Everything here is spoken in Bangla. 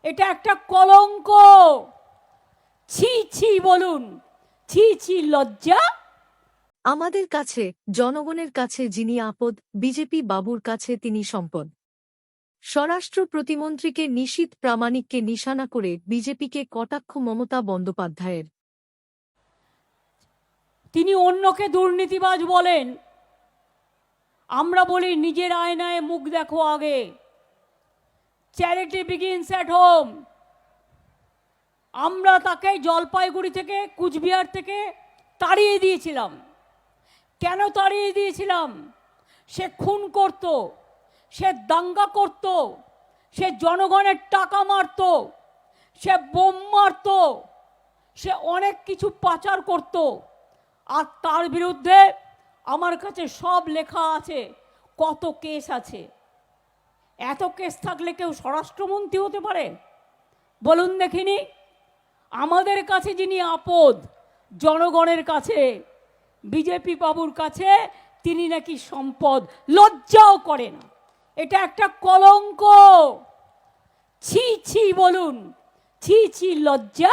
এটা একটা কলঙ্ক। ছি ছি বলুন, ছি ছি লজ্জা। আমাদের কাছে, জনগণের কাছে যিনি আপদ, বিজেপি বাবুর কাছে তিনি সম্পদ। স্বরাষ্ট্র প্রতিমন্ত্রীকে নিশীথ প্রামাণিককে নিশানা করে বিজেপিকে কটাক্ষ মমতা বন্দ্যোপাধ্যায়ের। তিনি অন্যকে দুর্নীতিবাজ বলেন, আমরা বলি নিজের আয়নায় মুখ দেখো আগে। Charity begins at home. আমরা তাকে জলপাইগুড়ি থেকে, কুচবিহার থেকে তাড়িয়ে দিয়েছিলাম। কেন তাড়িয়ে দিয়েছিলাম? সে খুন করত, সে দাঙ্গা করত, সে জনগণের টাকা মারত, সে বোম মারত, সে অনেক কিছু পাচার করত। আর তার বিরুদ্ধে আমার কাছে সব লেখা আছে, কত কেস আছে। এত কেস থাকলে কেউ স্বরাষ্ট্রমন্ত্রী হতে পারে? বলুন দেখিনি। আমাদের কাছে যিনি আপদ, জনগণের কাছে, বিজেপি বাবুর কাছে তিনি নাকি সম্পদ। লজ্জাও করে না। এটা একটা কলঙ্ক। ছি ছি বলুন, ছি ছি লজ্জা।